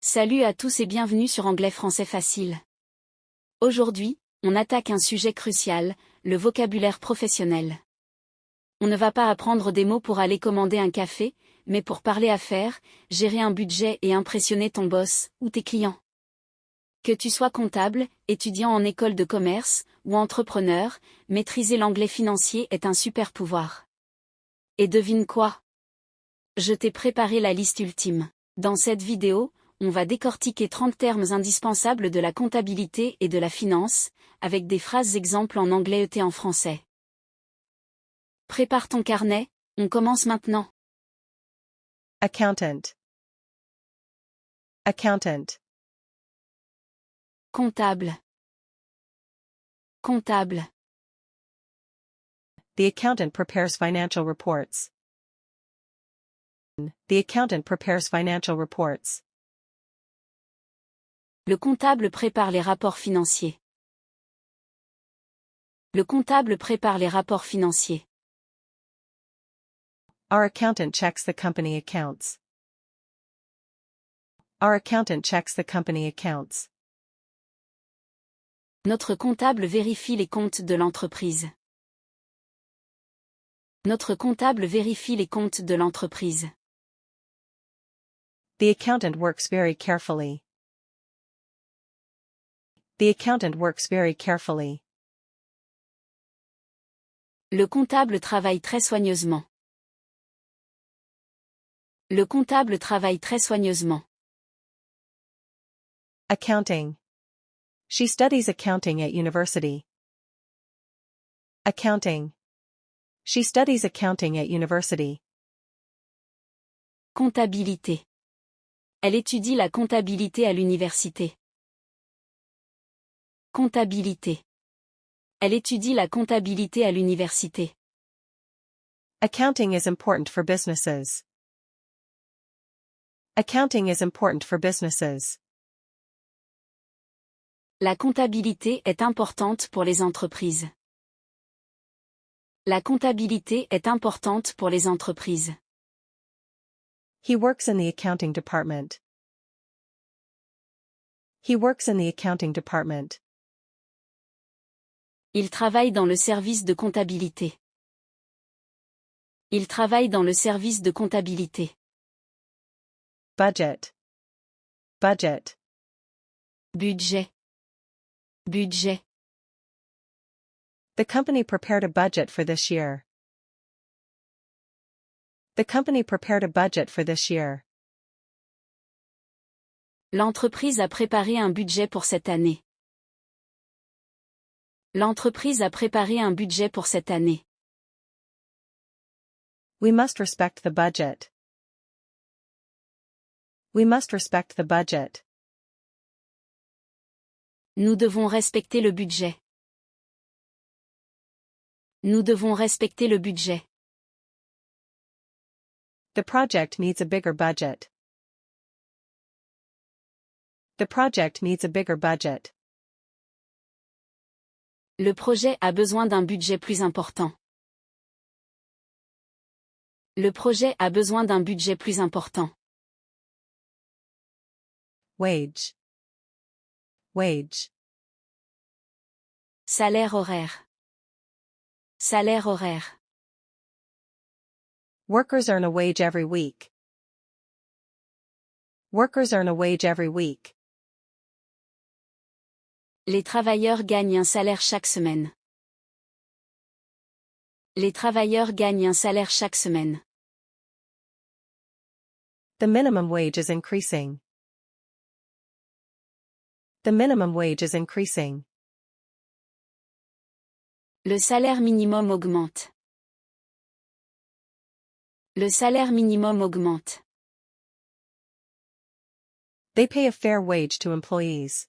Salut à tous et bienvenue sur Anglais Français Facile. Aujourd'hui, on attaque un sujet crucial, le vocabulaire professionnel. On ne va pas apprendre des mots pour aller commander un café, mais pour parler affaires, gérer un budget et impressionner ton boss ou tes clients. Que tu sois comptable, étudiant en école de commerce ou entrepreneur, maîtriser l'anglais financier est un super pouvoir. Et devine quoi? Je t'ai préparé la liste ultime. Dans cette vidéo, on va décortiquer 30 termes indispensables de la comptabilité et de la finance, avec des phrases exemples en anglais et en français. Prépare ton carnet, on commence maintenant. Accountant. Accountant. Comptable. Comptable. The accountant prepares financial reports. The accountant prepares financial reports. Le comptable prépare les rapports financiers. Le comptable prépare les rapports financiers. Our accountant checks the company accounts. Our accountant checks the company accounts. Notre comptable vérifie les comptes de l'entreprise. Notre comptable vérifie les comptes de l'entreprise. The accountant works very carefully. The accountant works very carefully. Le comptable travaille très soigneusement. Le comptable travaille très soigneusement. Accounting. She studies accounting at university. Accounting. She studies accounting at university. Comptabilité. Elle étudie la comptabilité à l'université. Comptabilité. Elle étudie la comptabilité à l'université. Accounting is important for businesses. Accounting is important for businesses. La comptabilité est importante pour les entreprises. La comptabilité est importante pour les entreprises. He works in the accounting department. He works in the accounting department. Il travaille dans le service de comptabilité. Il travaille dans le service de comptabilité. Budget. Budget. Budget. Budget. The company prepared a budget for this year. The company prepared a budget for this year. L'entreprise a préparé un budget pour cette année. L'entreprise a préparé un budget pour cette année. We must respect the budget. We must respect the budget. Nous devons respecter le budget. Nous devons respecter le budget. The project needs a bigger budget. The project needs a bigger budget. Le projet a besoin d'un budget plus important. Le projet a besoin d'un budget plus important. Wage. Wage. Salaire horaire. Salaire horaire. Workers earn a wage every week. Workers earn a wage every week. Les travailleurs gagnent un salaire chaque semaine. Les travailleurs gagnent un salaire chaque semaine. The minimum wage is increasing. The minimum wage is increasing. Le salaire minimum augmente. Le salaire minimum augmente. They pay a fair wage to employees.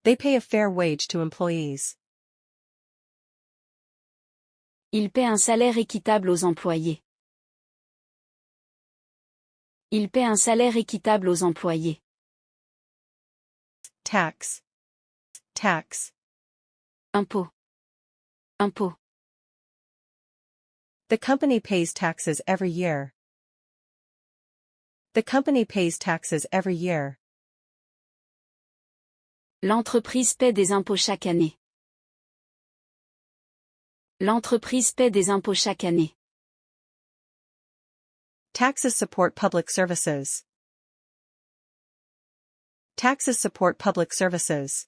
They pay a fair wage to employees. Il paie un salaire équitable aux employés. Il paie un salaire équitable aux employés. Tax. Tax. Impôt. Impôt. The company pays taxes every year. The company pays taxes every year. L'entreprise paie des impôts chaque année. L'entreprise paie des impôts chaque année. Taxes support public services. Taxes support public services.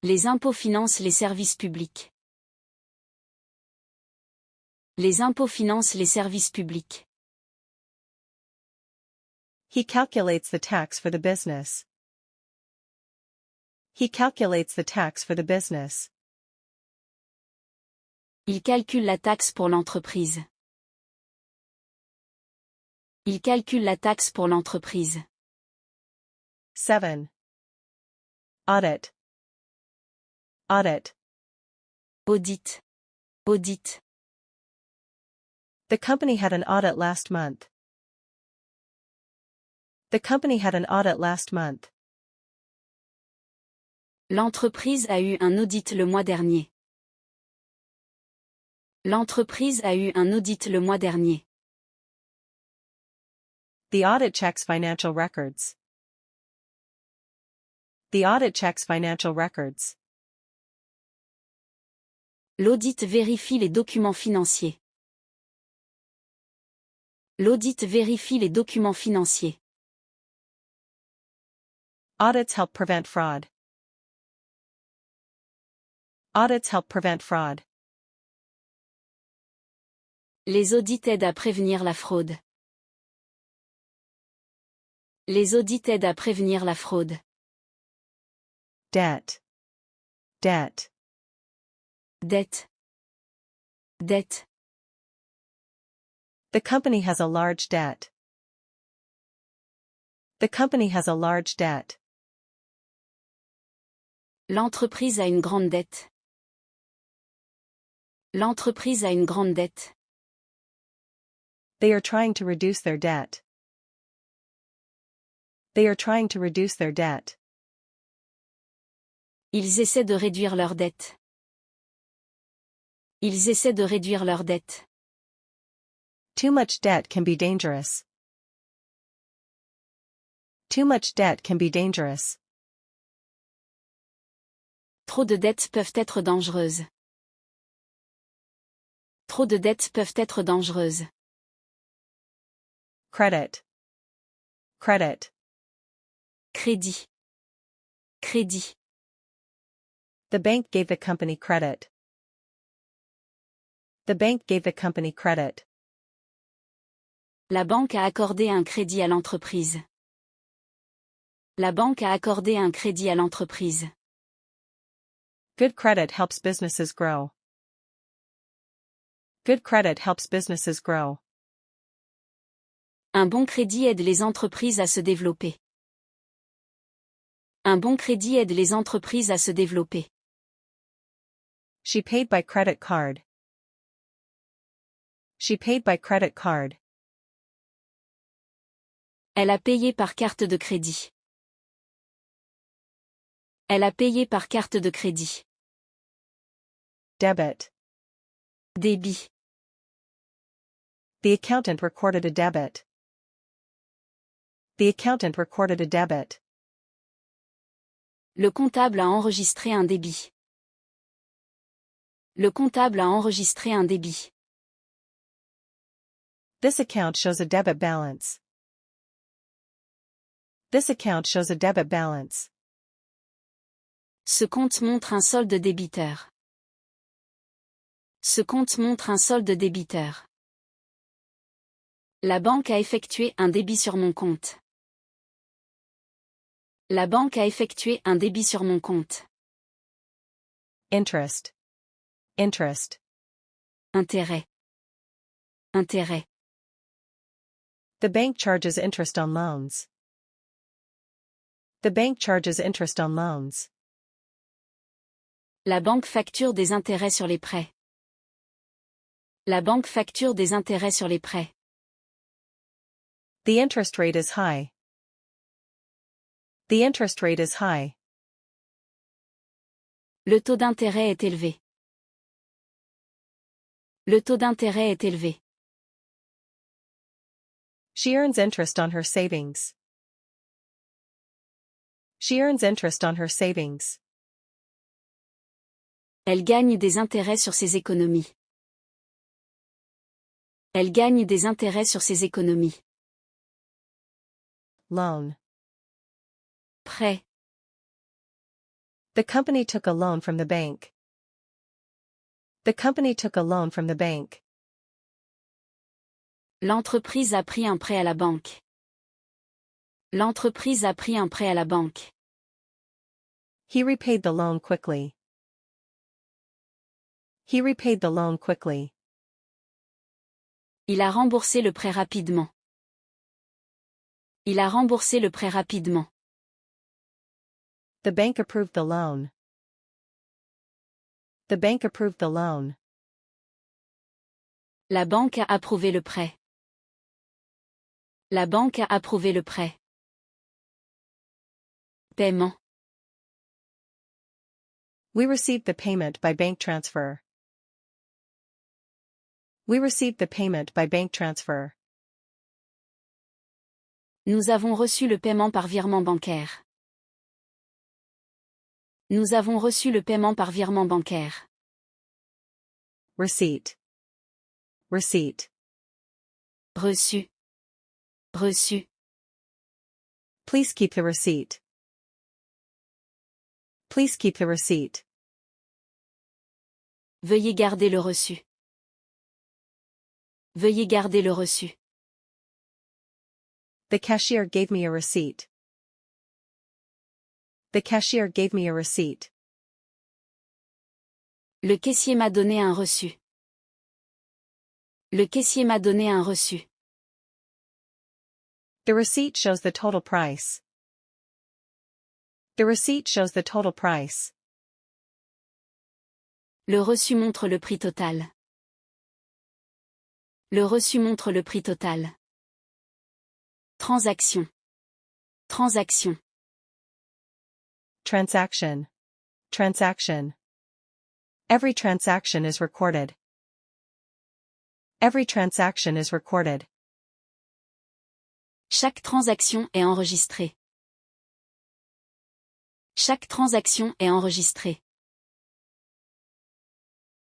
Les impôts financent les services publics. Les impôts financent les services publics. He calculates the tax for the business. He calculates the tax for the business. Il calcule la taxe pour l'entreprise. Il calcule la taxe pour l'entreprise. 7. Audit. Audit. Audit. Audit. The company had an audit last month. The company had an audit last month. L'entreprise a eu un audit le mois dernier. L'entreprise a eu un audit le mois dernier. The audit checks financial records. The audit checks financial records. L'audit vérifie les documents financiers. L'audit vérifie les documents financiers. Audits help prevent fraud. Audits help prevent fraud. Les audits aident à prévenir la fraude. Les audits aident à prévenir la fraude. Debt. Debt. Dette. Dette. The company has a large debt. The company has a large debt. L'entreprise a une grande dette. L'entreprise a une grande dette. They are trying to reduce their debt. They are trying to reduce their debt. Ils essaient de réduire leur dette. Ils essaient de réduire leur dette. Too much debt can be dangerous. Too much debt can be dangerous. Trop de dettes peuvent être dangereuses. Trop de dettes peuvent être dangereuses. Credit. Credit. Crédit. Crédit. The bank gave the company credit. The bank gave the company credit. La banque a accordé un crédit à l'entreprise. La banque a accordé un crédit à l'entreprise. Good credit helps businesses grow. Good credit helps businesses grow. Un bon crédit aide les entreprises à se développer. Un bon crédit aide les entreprises à se développer. She paid by credit card. She paid by credit card. Elle a payé par carte de crédit. Elle a payé par carte de crédit. Debit. Débit. The accountant recorded a debit. The accountant recorded a debit. Le comptable a enregistré un débit. Le comptable a enregistré un débit. This account shows a debit balance. This account shows a debit balance. Ce compte montre un solde débiteur. Ce compte montre un solde débiteur. La banque a effectué un débit sur mon compte. La banque a effectué un débit sur mon compte. Interest. Interest. Intérêt. Intérêt. The bank charges interest on loans. The bank charges interest on loans. La banque facture des intérêts sur les prêts. La banque facture des intérêts sur les prêts. The interest rate is high. The interest rate is high. Le taux d'intérêt est élevé. Le taux d'intérêt est élevé. She earns interest on her savings. She earns interest on her savings. Elle gagne des intérêts sur ses économies. Elle gagne des intérêts sur ses économies. Loan. Prêt. The company took a loan from the bank. The company took a loan from the bank. L'entreprise a pris un prêt à la banque. L'entreprise a pris un prêt à la banque. He repaid the loan quickly. He repaid the loan quickly. Il a remboursé le prêt rapidement. Il a remboursé le prêt rapidement. The bank approved the loan. The bank approved the loan. La banque a approuvé le prêt. La banque a approuvé le prêt. Paiement. We received the payment by bank transfer. We received the payment by bank transfer. Nous avons reçu le paiement par virement bancaire. Nous avons reçu le paiement par virement bancaire. Receipt. Receipt. Reçu. Reçu. Please keep the receipt. Please keep the receipt. Veuillez garder le reçu. Veuillez garder le reçu. The cashier gave me a receipt. The cashier gave me a receipt. Le caissier m'a donné un reçu. Le caissier m'a donné un reçu. The receipt shows the total price. The receipt shows the total price. Le reçu montre le prix total. Le reçu montre le prix total. Transaction. Transaction. Transaction. Transaction. Every transaction is recorded. Every transaction is recorded. Chaque transaction est enregistrée. Chaque transaction est enregistrée.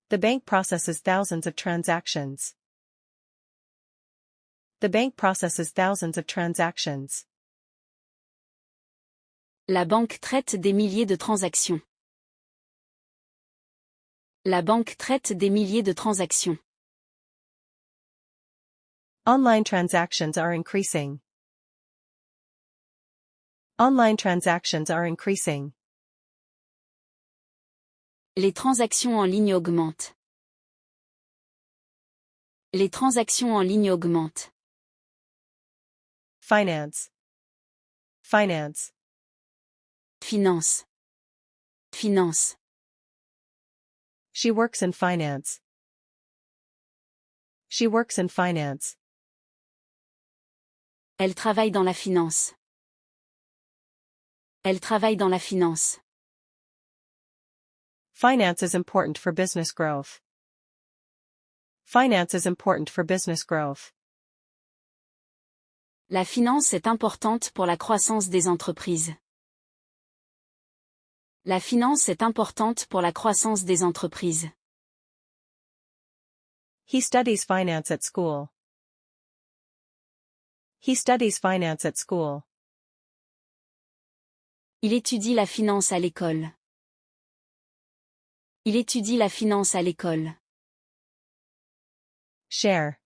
The bank processes thousands of transactions. The bank processes thousands of transactions. La banque traite des milliers de transactions. La banque traite des milliers de transactions. Online transactions are increasing. Online transactions are increasing. Les transactions en ligne augmentent. Les transactions en ligne augmentent. Finance. Finance. Finance. Finance. She works in finance. She works in finance. Elle travaille dans la finance. Elle travaille dans la finance. Finance is important for business growth. Finance is important for business growth. La finance est importante pour la croissance des entreprises. La finance est importante pour la croissance des entreprises. He studies finance at school. He studies finance at school. Il étudie la finance à l'école. Il étudie la finance à l'école. Share.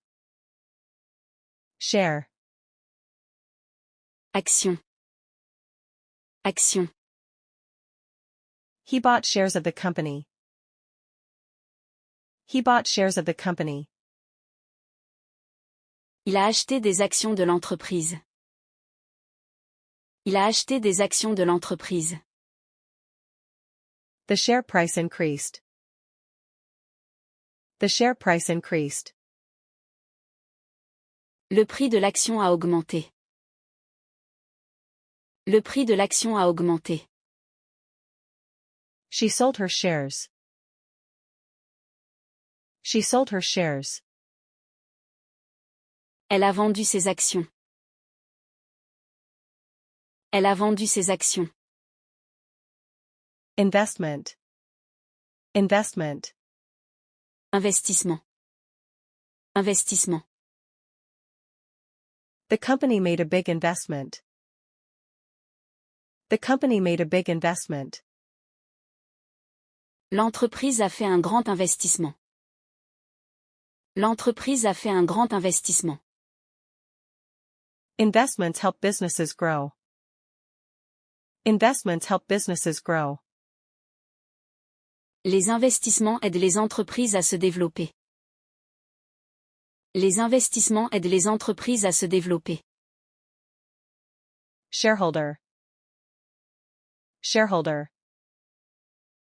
Share. Action. Action. He bought shares of the company. He bought shares of the company. Il a acheté des actions de l'entreprise. Il a acheté des actions de l'entreprise. The share price increased. The share price increased. Le prix de l'action a augmenté. Le prix de l'action a augmenté. She sold her shares. She sold her shares. Elle a vendu ses actions. Elle a vendu ses actions. Investment. Investment. Investissement. Investissement. The company made a big investment. The company made a big investment. L'entreprise a fait un grand investissement. L'entreprise a fait un grand investissement. Investments help businesses grow. Investments help businesses grow. Les investissements aident les entreprises à se développer. Les investissements aident les entreprises à se développer. Shareholder. Shareholder.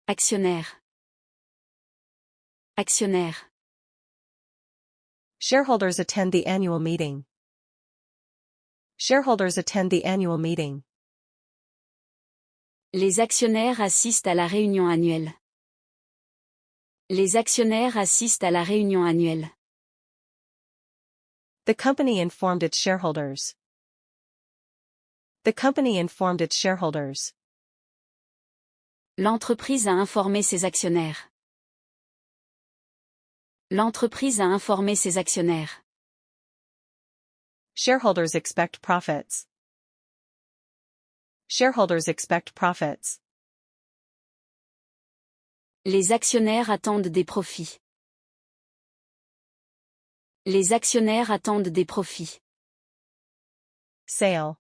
Actionnaire. Actionnaire. Shareholders attend the annual meeting. Shareholders attend the annual meeting. Les actionnaires assistent à la réunion annuelle. Les actionnaires assistent à la réunion annuelle. The company informed its shareholders. The company informed its shareholders. L'entreprise a informé ses actionnaires. L'entreprise a informé ses actionnaires. Shareholders expect profits. Shareholders expect profits. Les actionnaires attendent des profits. Les actionnaires attendent des profits. Sale.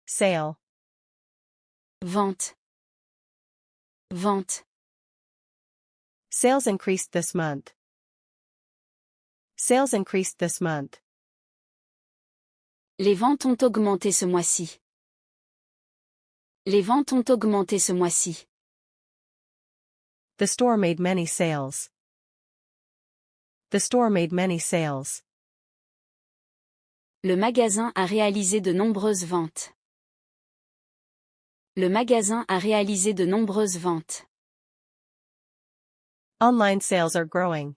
Sale. Vente. Vente. Sales increased this month. Sales increased this month. Les ventes ont augmenté ce mois-ci. Les ventes ont augmenté ce mois-ci. The store made many sales. The store made many sales. Le magasin a réalisé de nombreuses ventes. Le magasin a réalisé de nombreuses ventes. Online sales are growing.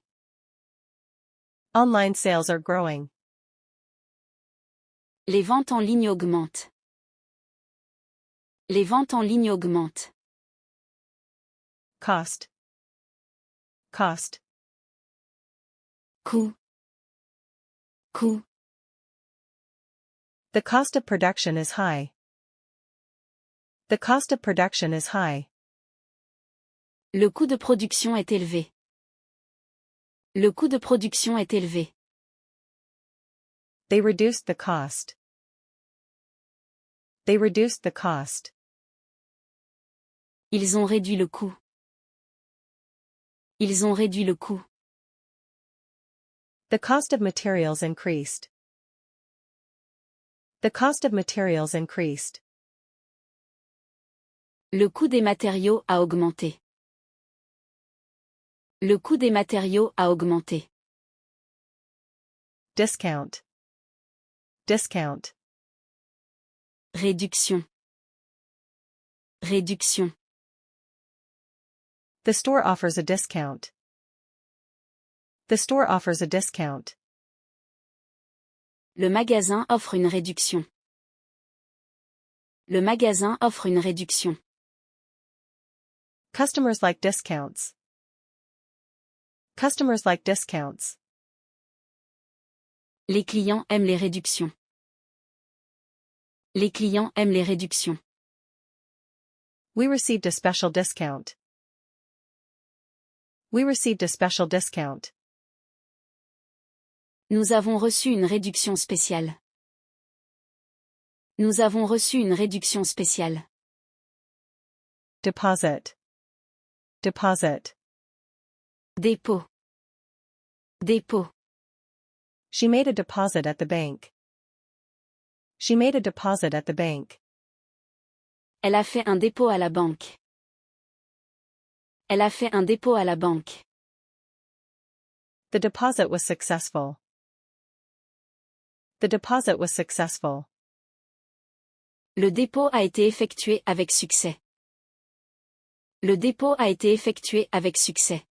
Online sales are growing. Les ventes en ligne augmentent. Les ventes en ligne augmentent. Cost. Cost. Coût. Coût. The cost of production is high. The cost of production is high. Le coût de production est élevé. Le coût de production est élevé. They reduced the cost. They reduced the cost. Ils ont réduit le coût. Ils ont réduit le coût. The cost of materials increased. The cost of materials increased. Le coût des matériaux a augmenté. Le coût des matériaux a augmenté. Discount. Discount. Réduction. Réduction. The store offers a discount. The store offers a discount. Le magasin offre une réduction. Le magasin offre une réduction. Customers like discounts. Customers like discounts. Les clients aiment les réductions. Les clients aiment les réductions. We received a special discount. We received a special discount. Nous avons reçu une réduction spéciale. Nous avons reçu une réduction spéciale. Deposit. Deposit. Dépôt. Dépôt. She made a deposit at the bank. She made a deposit at the bank. Elle a fait un dépôt à la banque. Elle a fait un dépôt à la banque. The deposit was successful. The deposit was successful. Le dépôt a été effectué avec succès. Le dépôt a été effectué avec succès.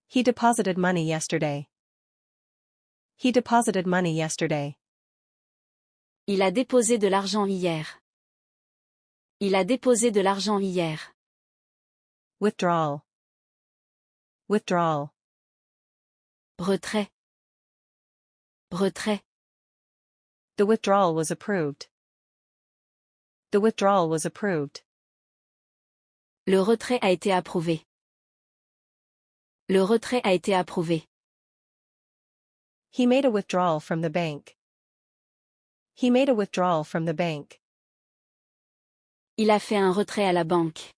He deposited money yesterday. He deposited money yesterday. Il a déposé de l'argent hier. Il a déposé de l'argent hier. Withdrawal. Withdrawal. Retrait. Retrait. The withdrawal was approved. The withdrawal was approved. Le retrait a été approuvé. Le retrait a été approuvé. He made a withdrawal from the bank. He made a withdrawal from the bank. Il a fait un retrait à la banque.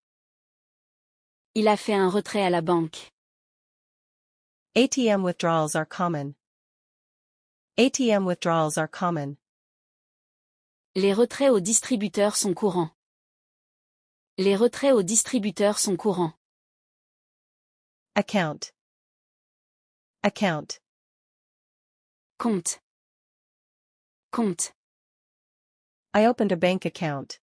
Il a fait un retrait à la banque. ATM withdrawals are common. ATM withdrawals are common. Les retraits aux distributeurs sont courants. Les retraits aux distributeurs sont courants. Account. Account. Compte. Compte. I opened a bank account.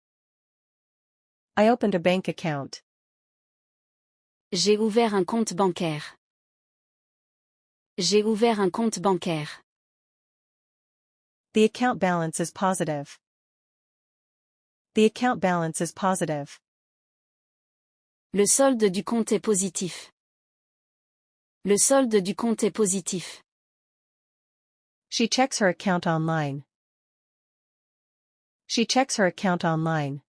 I opened a bank account. J'ai ouvert un compte bancaire. J'ai ouvert un compte bancaire. The account balance is positive. The account balance is positive. Le solde du compte est positif. Le solde du compte est positif. She checks her account online. She checks her account online.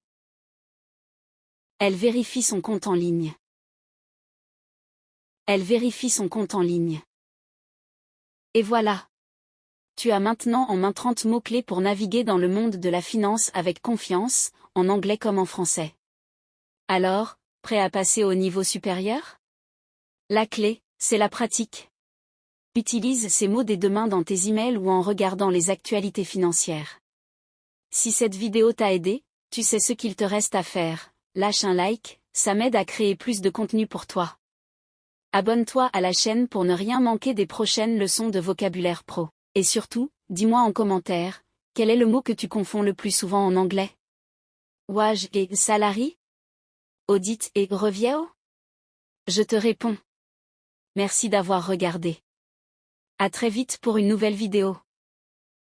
Elle vérifie son compte en ligne. Elle vérifie son compte en ligne. Et voilà. Tu as maintenant en main 30 mots-clés pour naviguer dans le monde de la finance avec confiance, en anglais comme en français. Alors, prêt à passer au niveau supérieur? La clé, c'est la pratique. Utilise ces mots dès demain dans tes emails ou en regardant les actualités financières. Si cette vidéo t'a aidé, tu sais ce qu'il te reste à faire. Lâche un like, ça m'aide à créer plus de contenu pour toi. Abonne-toi à la chaîne pour ne rien manquer des prochaines leçons de vocabulaire pro. Et surtout, dis-moi en commentaire, quel est le mot que tu confonds le plus souvent en anglais? Wage et salary? Audit et review? Je te réponds. Merci d'avoir regardé. À très vite pour une nouvelle vidéo.